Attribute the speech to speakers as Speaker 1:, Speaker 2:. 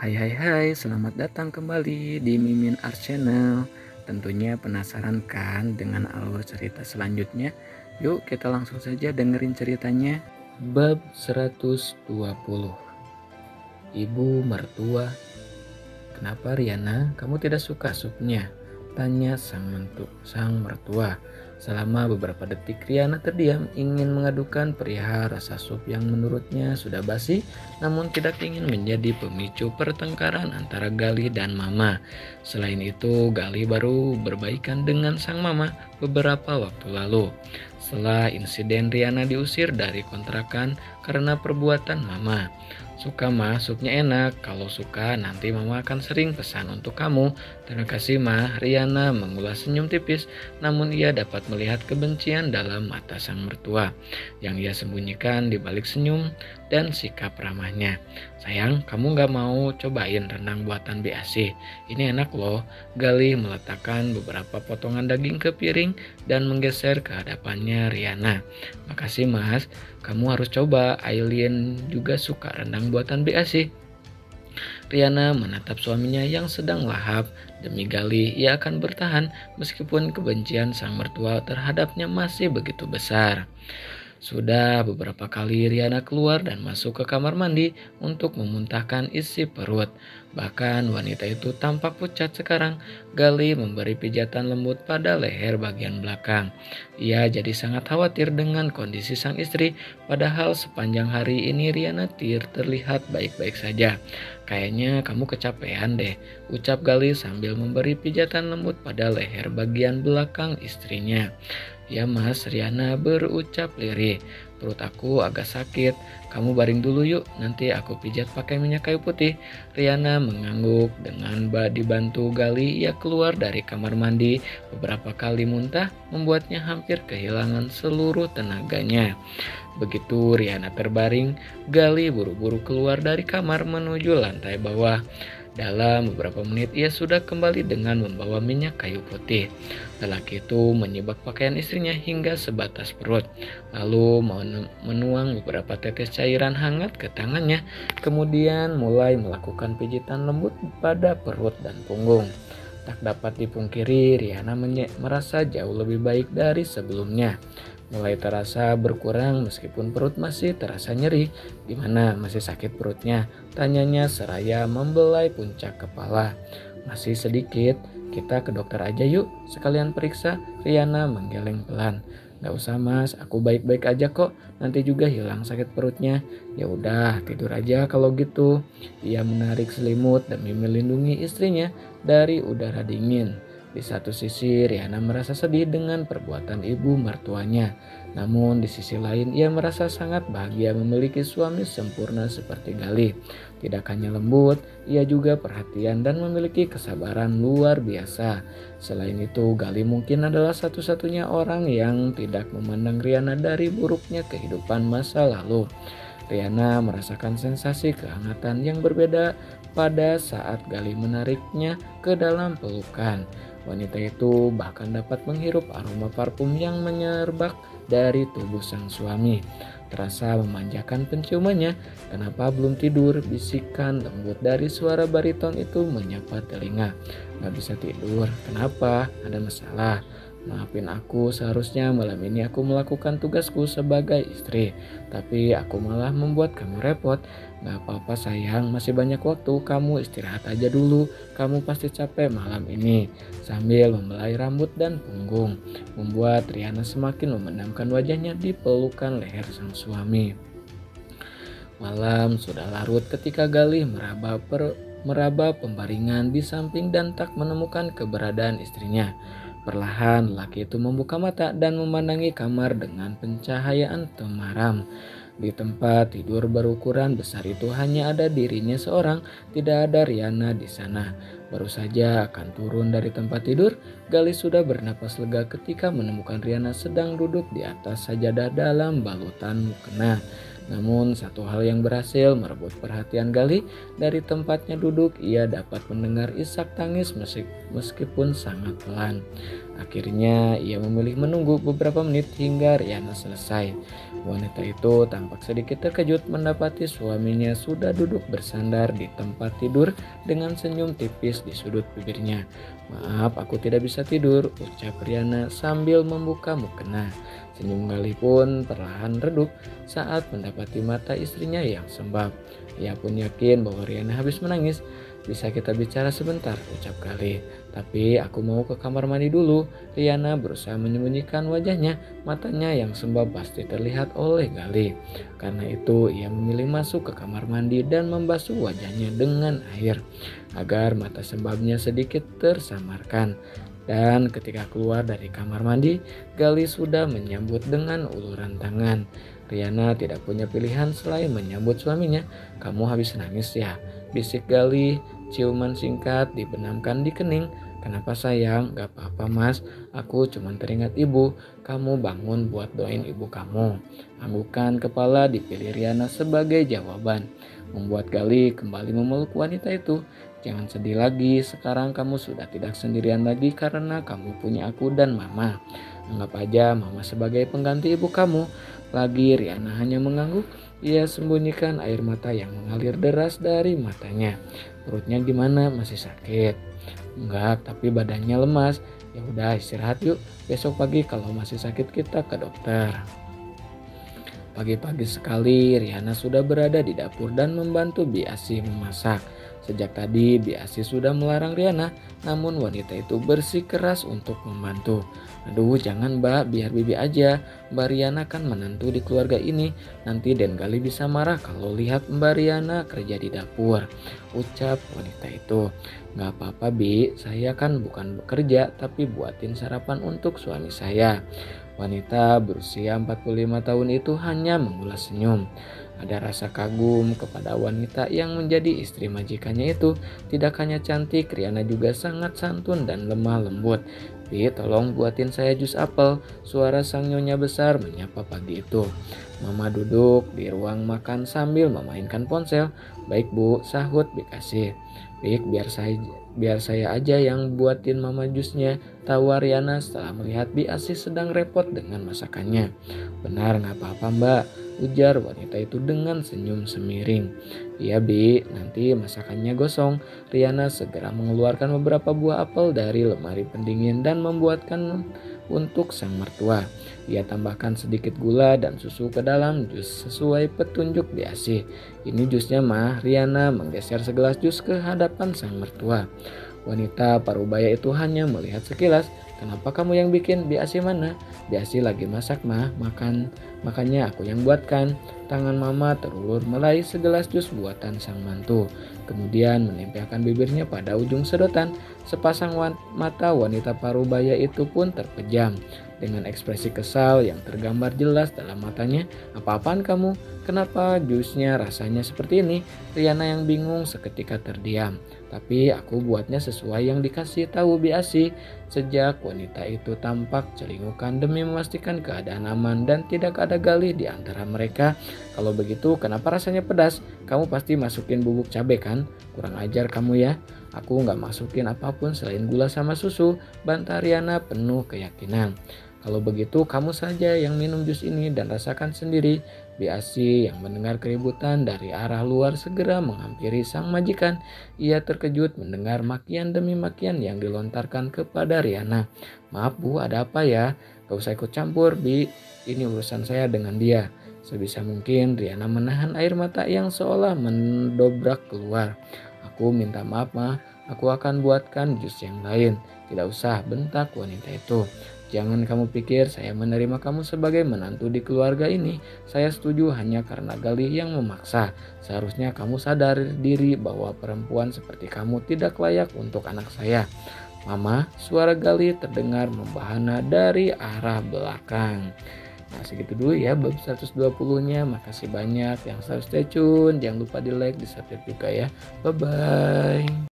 Speaker 1: Hai hai hai, selamat datang kembali di Mimin Art Channel. Tentunya penasaran kan dengan alur cerita selanjutnya? Yuk kita langsung saja dengerin ceritanya. Bab 120. Ibu mertua. Kenapa Riana, kamu tidak suka supnya? Tanya sang mertua. Selama beberapa detik Riana terdiam ingin mengadukan perihal rasa sup yang menurutnya sudah basi, namun tidak ingin menjadi pemicu pertengkaran antara Gali dan Mama. Selain itu, Gali baru berbaikan dengan sang Mama beberapa waktu lalu. Setelah insiden Riana diusir dari kontrakan karena perbuatan Mama. Suka mah, supnya enak. Kalau suka, nanti mama akan sering pesan untuk kamu. Terima kasih mah. Riana mengulas senyum tipis, namun ia dapat melihat kebencian dalam mata sang mertua, yang ia sembunyikan di balik senyum dan sikap ramahnya. Sayang, kamu gak mau cobain rendang buatan BAC? Ini enak loh. Gali meletakkan beberapa potongan daging ke piring dan menggeser ke hadapannya Riana. Makasih mas. Kamu harus coba, Aileen juga suka rendang buatan BAC. Riana menatap suaminya yang sedang lahap. Demi Gali, ia akan bertahan meskipun kebencian sang mertua terhadapnya masih begitu besar. Sudah beberapa kali Riana keluar dan masuk ke kamar mandi untuk memuntahkan isi perut. Bahkan wanita itu tampak pucat sekarang. Gali memberi pijatan lembut pada leher bagian belakang. Ia jadi sangat khawatir dengan kondisi sang istri, padahal sepanjang hari ini Riana terlihat baik-baik saja. Kayaknya kamu kecapean deh, ucap Gali sambil memberi pijatan lembut pada leher bagian belakang istrinya. Ya mas, Riana berucap lirih. Perut aku agak sakit. Kamu baring dulu yuk, nanti aku pijat pakai minyak kayu putih. Riana mengangguk. Dengan dibantu Gali, ia keluar dari kamar mandi. Beberapa kali muntah membuatnya hampir kehilangan seluruh tenaganya. Begitu Riana terbaring, Gali buru-buru keluar dari kamar menuju lantai bawah. Dalam beberapa menit ia sudah kembali dengan membawa minyak kayu putih. Lelaki itu menyibak pakaian istrinya hingga sebatas perut, lalu menuang beberapa tetes cairan hangat ke tangannya, kemudian mulai melakukan pijitan lembut pada perut dan punggung. Tak dapat dipungkiri, Riana merasa jauh lebih baik dari sebelumnya. Mulai terasa berkurang meskipun perut masih terasa nyeri. Gimana, masih sakit perutnya? Tanyanya seraya membelai puncak kepala. Masih sedikit, kita ke dokter aja yuk, sekalian periksa. Riana menggeleng pelan. Gak usah mas, aku baik-baik aja kok. Nanti juga hilang sakit perutnya. Ya udah, tidur aja kalau gitu. Ia menarik selimut demi melindungi istrinya dari udara dingin. Di satu sisi Riana merasa sedih dengan perbuatan ibu mertuanya. Namun di sisi lain ia merasa sangat bahagia memiliki suami sempurna seperti Gali. Tidak hanya lembut, ia juga perhatian dan memiliki kesabaran luar biasa. Selain itu, Gali mungkin adalah satu-satunya orang yang tidak memandang Riana dari buruknya kehidupan masa lalu. Riana merasakan sensasi kehangatan yang berbeda pada saat Gali menariknya ke dalam pelukan. Wanita itu bahkan dapat menghirup aroma parfum yang menyerbak dari tubuh sang suami. Terasa memanjakan penciumannya. Kenapa belum tidur? Bisikan lembut dari suara bariton itu menyapa telinga. Gak bisa tidur. Kenapa? Ada masalah? Maafin aku, seharusnya malam ini aku melakukan tugasku sebagai istri. Tapi aku malah membuat kamu repot. Gak apa-apa sayang, masih banyak waktu. Kamu istirahat aja dulu. Kamu pasti capek malam ini. Sambil membelai rambut dan punggung, membuat Riana semakin memendamkan wajahnya di pelukan leher sang suami. Malam sudah larut ketika Galih meraba pembaringan di samping dan tak menemukan keberadaan istrinya. Perlahan laki itu membuka mata dan memandangi kamar dengan pencahayaan temaram. Di tempat tidur berukuran besar itu hanya ada dirinya seorang, tidak ada Riana di sana. Baru saja akan turun dari tempat tidur, Gali sudah bernapas lega ketika menemukan Riana sedang duduk di atas sajadah dalam balutan mukena. Namun satu hal yang berhasil merebut perhatian Gali, dari tempatnya duduk ia dapat mendengar isak tangis meskipun sangat pelan. Akhirnya ia memilih menunggu beberapa menit hingga Riana selesai. Wanita itu tampak sedikit terkejut mendapati suaminya sudah duduk bersandar di tempat tidur dengan senyum tipis di sudut bibirnya. "Maaf, aku tidak bisa tidur," ucap Riana sambil membuka mukena. Senyum Gali pun perlahan redup saat mendapati mata istrinya yang sembab. Ia pun yakin bahwa Riana habis menangis. "Bisa kita bicara sebentar?" ucap Gali. "Tapi aku mau ke kamar mandi dulu." Riana berusaha menyembunyikan wajahnya, matanya yang sembab pasti terlihat oleh Gali. Karena itu ia memilih masuk ke kamar mandi dan membasuh wajahnya dengan air agar mata sembabnya sedikit tersamarkan. Dan ketika keluar dari kamar mandi, Gali sudah menyambut dengan uluran tangan. Riana tidak punya pilihan selain menyambut suaminya. "Kamu habis nangis ya?" bisik Gali. Ciuman singkat dibenamkan di kening. "Kenapa sayang?" "Gak apa-apa mas, aku cuma teringat ibu. Kamu bangun buat doain ibu kamu." Anggukan kepala dipilih Riana sebagai jawaban, membuat Gali kembali memeluk wanita itu. "Jangan sedih lagi, sekarang kamu sudah tidak sendirian lagi karena kamu punya aku dan mama. Anggap aja mama sebagai pengganti ibu kamu." Lagi Riana hanya mengangguk. Ia sembunyikan air mata yang mengalir deras dari matanya. "Perutnya gimana? Masih sakit?" "Enggak, tapi badannya lemas." "Ya udah istirahat yuk. Besok pagi kalau masih sakit kita ke dokter." Pagi-pagi sekali Riana sudah berada di dapur dan membantu Bi Asih memasak. Sejak tadi Bi Asih sudah melarang Riana, namun wanita itu bersikeras untuk membantu. "Aduh jangan mbak, biar Bibi aja. Mbak Riana kan menantu di keluarga ini. Nanti Den Gali bisa marah kalau lihat Mbak Riana kerja di dapur," ucap wanita itu. "Gak apa-apa Bi, saya kan bukan bekerja tapi buatin sarapan untuk suami saya." Wanita berusia 45 tahun itu hanya mengulas senyum. Ada rasa kagum kepada wanita yang menjadi istri majikannya itu. Tidak hanya cantik, Riana juga sangat santun dan lemah lembut. "Bi, tolong buatin saya jus apel." Suara sang nyonya besar menyapa pagi itu. Mama duduk di ruang makan sambil memainkan ponsel. "Baik bu," sahut Bi Kasih. "Bik, biar saya aja yang buatin mama jusnya," tawar Riana setelah melihat Bi Asih sedang repot dengan masakannya. "Benar, gak apa-apa mbak," ujar wanita itu dengan senyum semiring. "Iya Bi, nanti masakannya gosong." Riana segera mengeluarkan beberapa buah apel dari lemari pendingin dan membuatkan untuk sang mertua. Ia tambahkan sedikit gula dan susu ke dalam jus sesuai petunjuk Bi Asih. "Ini jusnya mah." Riana menggeser segelas jus ke hadapan sang mertua. Wanita parubaya itu hanya melihat sekilas. "Kenapa kamu yang bikin? Bi Asih mana?" "Bi Asih lagi masak mah, makanya aku yang buatkan." Tangan mama terulur meraih segelas jus buatan sang mantu, kemudian menempelkan bibirnya pada ujung sedotan. Sepasang mata wanita parubaya itu pun terpejam dengan ekspresi kesal yang tergambar jelas dalam matanya. "Apa-apaan kamu? Kenapa jusnya rasanya seperti ini?" Riana yang bingung seketika terdiam. "Tapi aku buatnya sesuai yang dikasih tahu Bi Asih." Sejak wanita itu tampak celingukan demi memastikan keadaan aman dan tidak ada Gali di antara mereka. "Kalau begitu kenapa rasanya pedas? Kamu pasti masukin bubuk cabai kan? Kurang ajar kamu ya." "Aku nggak masukin apapun selain gula sama susu," bantah Riana penuh keyakinan. "Kalau begitu kamu saja yang minum jus ini dan rasakan sendiri." Bi Asih yang mendengar keributan dari arah luar segera menghampiri sang majikan. Ia terkejut mendengar makian demi makian yang dilontarkan kepada Riana. "Maaf bu, ada apa ya?" "Gak usah ikut campur Bi, ini urusan saya dengan dia." Sebisa mungkin Riana menahan air mata yang seolah mendobrak keluar. "Aku minta maaf mah, aku akan buatkan jus yang lain." "Tidak usah," bentak wanita itu. "Jangan kamu pikir saya menerima kamu sebagai menantu di keluarga ini. Saya setuju hanya karena Gali yang memaksa. Seharusnya kamu sadar diri bahwa perempuan seperti kamu tidak layak untuk anak saya." "Mama," suara Gali terdengar membahana dari arah belakang. Nah segitu dulu ya bab 120-nya. Makasih banyak yang selalu stay tune. Jangan lupa di like, di subscribe juga ya. Bye bye.